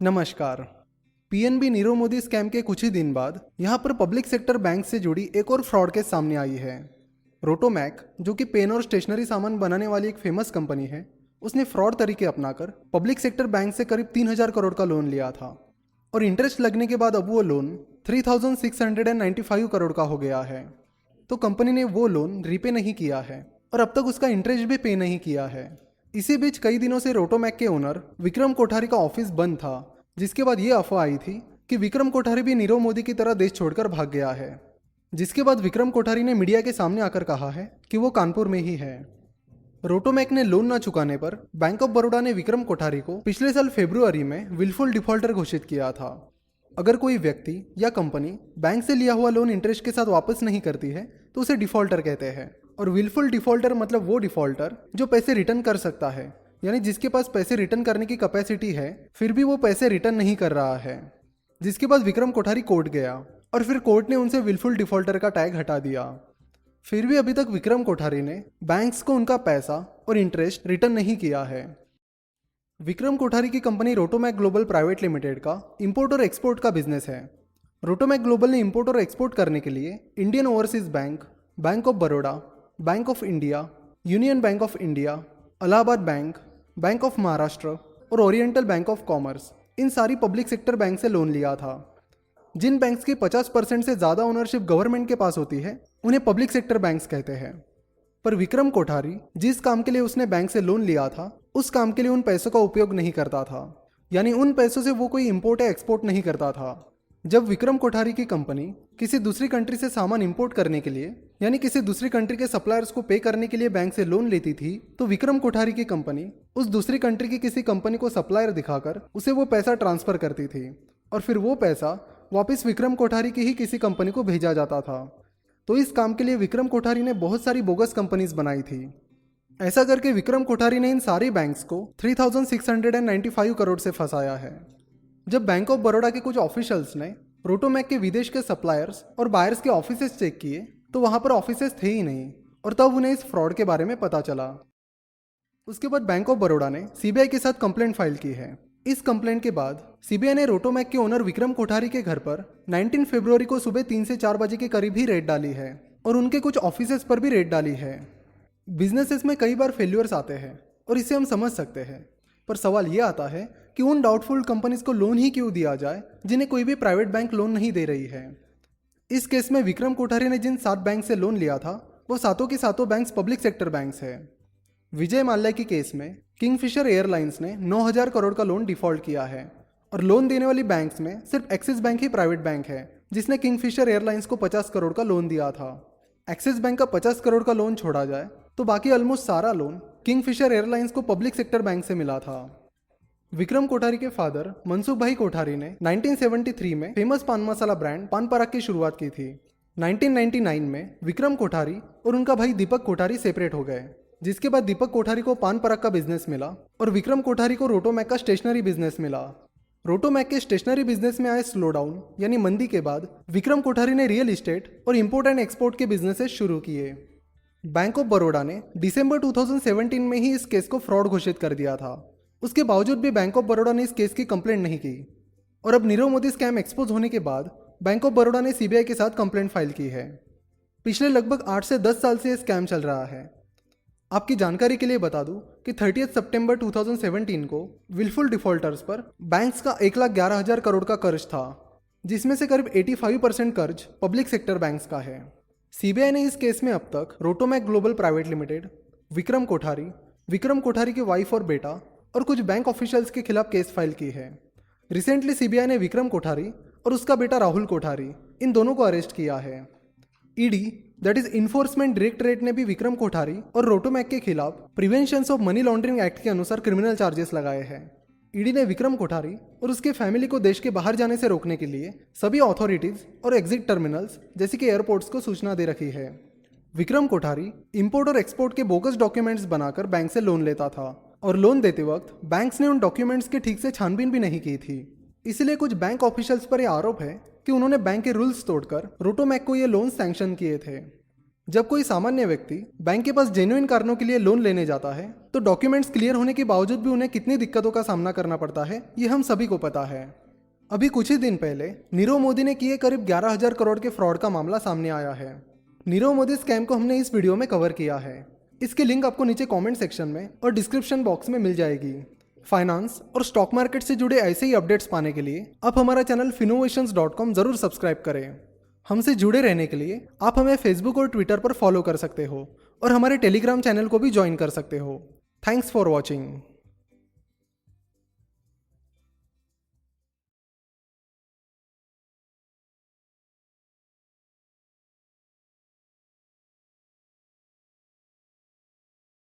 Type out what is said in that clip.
नमस्कार। PNB Nirav Modi scam के कुछ ही दिन बाद यहाँ पर पब्लिक सेक्टर बैंक से जुड़ी एक और फ्रॉड केस सामने आई है। रोटोमैक, जो कि पेन और स्टेशनरी सामान बनाने वाली एक फेमस कंपनी है, उसने फ्रॉड तरीके अपनाकर पब्लिक सेक्टर बैंक से करीब 3,000 करोड़ का लोन लिया था और इंटरेस्ट लगने के बाद अब वो लोन 3,695 करोड़ का हो गया है। तो कंपनी ने वो लोन रीपे नहीं किया है और अब तक उसका इंटरेस्ट भी पे नहीं किया है। इसी बीच कई दिनों से रोटोमैक के ओनर विक्रम कोठारी का ऑफिस बंद था, जिसके बाद ये अफवाह आई थी कि विक्रम कोठारी भी नीरव मोदी की तरह देश छोड़कर भाग गया है। जिसके बाद विक्रम कोठारी ने मीडिया के सामने आकर कहा है कि वो कानपुर में ही है। रोटोमैक ने लोन न चुकाने पर बैंक ऑफ बड़ौदा ने विक्रम कोठारी को पिछले साल फरवरी में विलफुल डिफॉल्टर घोषित किया था। अगर कोई व्यक्ति या कंपनी बैंक से लिया हुआ लोन इंटरेस्ट के साथ वापस नहीं करती है तो उसे डिफॉल्टर कहते हैं। और विलफुल डिफॉल्टर मतलब वो डिफॉल्टर जो पैसे रिटर्न कर सकता है, यानी जिसके पास पैसे रिटर्न करने की कैपेसिटी है फिर भी वो पैसे रिटर्न नहीं कर रहा है। जिसके बाद विक्रम कोठारी कोर्ट गया और फिर कोर्ट ने उनसे विलफुल डिफॉल्टर का टैग हटा दिया। फिर भी अभी तक विक्रम कोठारी ने बैंक्स को उनका पैसा और इंटरेस्ट रिटर्न नहीं किया है। विक्रम कोठारी की company Rotomac global private limited का इंपोर्ट और एक्सपोर्ट का बिजनेस है। रोटोमैक ग्लोबल ने इंपोर्ट और एक्सपोर्ट करने के लिए Indian overseas bank, bank of Baroda, bank of India, union bank of India, Allahabad bank, bank of Maharashtra और ओरिएंटल बैंक ऑफ कॉमर्स, इन सारी पब्लिक सेक्टर बैंक से लोन लिया था। जिन बैंक्स की 50% से ज़्यादा ओनरशिप गवर्नमेंट के पास होती है उन्हें पब्लिक सेक्टर बैंक्स कहते हैं। पर विक्रम कोठारी जिस काम के लिए उसने बैंक से लोन लिया था उस काम के लिए उन पैसों का उपयोग नहीं करता था, यानी उन पैसों से वो कोई इंपोर्ट या एक्सपोर्ट नहीं करता था। जब विक्रम कोठारी की कंपनी किसी दूसरी कंट्री से सामान इंपोर्ट करने के लिए, यानी किसी दूसरी कंट्री के सप्लायर्स को पे करने के लिए बैंक से लोन लेती थी, तो विक्रम कोठारी की कंपनी उस दूसरी कंट्री की किसी कंपनी को सप्लायर दिखाकर उसे वो पैसा ट्रांसफर करती थी और फिर वो पैसा वापस विक्रम कोठारी की ही किसी कंपनी को भेजा जाता था। तो इस काम के लिए विक्रम कोठारी ने बहुत सारी बोगस कंपनीज बनाई थी। ऐसा करके विक्रम कोठारी ने इन सारी बैंक्स को 3,695 करोड़ से फंसाया है। जब बैंक ऑफ बड़ौदा के कुछ ऑफिशियल्स ने रोटोमैक के विदेश के सप्लायर्स और बायर्स के ऑफिसेस चेक किए तो वहां पर ऑफिसेस थे ही नहीं और तब उन्हें इस फ्रॉड के बारे में पता चला। उसके बाद बैंक ऑफ बड़ौदा ने सीबीआई के साथ कंप्लेंट फाइल की है। इस कंप्लेंट के बाद सीबीआई ने रोटोमैक के ओनर विक्रम कोठारी के घर पर 19 फरवरी को सुबह 3 से 4 बजे के करीब ही रेड डाली है और उनके कुछ ऑफिसेस पर भी रेड डाली है। बिजनेसेस में कई बार फेल्यूर्स आते हैं और इसे हम समझ सकते हैं, पर सवाल ये आता है कि उन डाउटफुल कंपनीज को लोन ही क्यों दिया जाए जिन्हें कोई भी प्राइवेट बैंक लोन नहीं दे रही है। इस केस में विक्रम कोठारी ने जिन 7 बैंक से लोन लिया था वो सातों की सातों बैंक्स पब्लिक सेक्टर बैंक्स है। विजय माल्या की केस में किंगफिशर एयरलाइंस ने 9,000 करोड़ का लोन डिफॉल्ट किया है और लोन देने वाली बैंक्स में सिर्फ एक्सिस बैंक ही प्राइवेट बैंक है जिसने किंगफिशर एयरलाइंस को 50 करोड़ का लोन दिया था। एक्सिस बैंक का 50 करोड़ का लोन छोड़ा जाए तो बाकी ऑलमोस्ट सारा लोन किंगफिशर एयरलाइंस को पब्लिक सेक्टर बैंक से मिला था। विक्रम कोठारी के फादर मनसुख भाई कोठारी ने 1973 में फेमस पान मसाला ब्रांड पान पराग की शुरुआत की थी। 1999 में विक्रम कोठारी और उनका भाई दीपक कोठारी सेपरेट हो गए, जिसके बाद दीपक कोठारी को पान पराग का बिजनेस मिला और विक्रम कोठारी को रोटोमैक का स्टेशनरी बिजनेस मिला। रोटोमैक के स्टेशनरी बिजनेस में आए स्लो डाउन यानी मंदी के बाद विक्रम कोठारी ने रियल इस्टेट और इंपोर्ट एंड एक्सपोर्ट के बिजनेसेस शुरू किए। बैंक ऑफ बड़ौदा ने दिसंबर 2017 में ही इस केस को फ्रॉड घोषित कर दिया था। उसके बावजूद भी बैंक ऑफ बड़ौदा ने इस केस की कंप्लेंट नहीं की और अब नीरव मोदी स्कैम एक्सपोज होने के बाद बैंक ऑफ बड़ौदा ने सीबीआई के साथ कंप्लेंट फाइल की है। पिछले लगभग 8 से 10 साल से यह स्कैम चल रहा है। आपकी जानकारी के लिए बता दूं कि 30 सितंबर 2017 को विलफुल डिफॉल्टर्स पर बैंक्स का 1,11,000 करोड़ का कर्ज था, जिसमें से करीब 85% कर्ज पब्लिक सेक्टर बैंक्स का है। सीबीआई ने इस केस में अब तक Rotomac global private limited, Vikram Kothari की वाइफ और बेटा और कुछ बैंक ऑफिशियल्स के खिलाफ केस फाइल की है। रिसेंटली सीबीआई ने विक्रम कोठारी और उसका बेटा राहुल कोठारी, इन दोनों को अरेस्ट किया है। ED that is enforcement directorate ने भी विक्रम कोठारी और रोटोमैक के खिलाफ prevention of money laundering act के अनुसार क्रिमिनल चार्जेस लगाए हैं। ईडी ने विक्रम कोठारी और उसके फैमिली को देश के बाहर जाने से रोकने के लिए सभी अथॉरिटीज और एग्जिट टर्मिनल्स जैसे कि एयरपोर्ट्स को सूचना दे रखी है। विक्रम कोठारी इंपोर्ट और एक्सपोर्ट के बोगस डॉक्यूमेंट्स बनाकर बैंक से लोन लेता था और लोन देते वक्त बैंक्स ने उन डॉक्यूमेंट्स की ठीक से छानबीन भी नहीं की थी। इसलिए कुछ बैंक ऑफिशियल्स पर यह आरोप है कि उन्होंने बैंक के रूल्स तोड़कर रोटोमैक को ये लोन सैंक्शन किए थे। जब कोई सामान्य व्यक्ति बैंक के पास जेन्युइन कारणों के लिए लोन लेने जाता है तो डॉक्यूमेंट्स क्लियर होने के बावजूद भी उन्हें कितनी दिक्कतों का सामना करना पड़ता है ये हम सभी को पता है। अभी कुछ ही दिन पहले नीरव मोदी ने किए करीब 11,000 करोड़ के फ्रॉड का मामला सामने आया है। नीरव मोदी स्कैम को हमने इस वीडियो में कवर किया है। इसकी लिंक आपको नीचे कमेंट सेक्शन में और डिस्क्रिप्शन बॉक्स में मिल जाएगी। फाइनेंस और स्टॉक मार्केट से जुड़े ऐसे ही अपडेट्स पाने के लिए आप हमारा चैनल finnovations.com जरूर सब्सक्राइब करें। हमसे जुड़े रहने के लिए आप हमें फेसबुक और ट्विटर पर फॉलो कर सकते हो और हमारे टेलीग्राम चैनल को भी ज्वाइन कर सकते हो। Thanks for watching.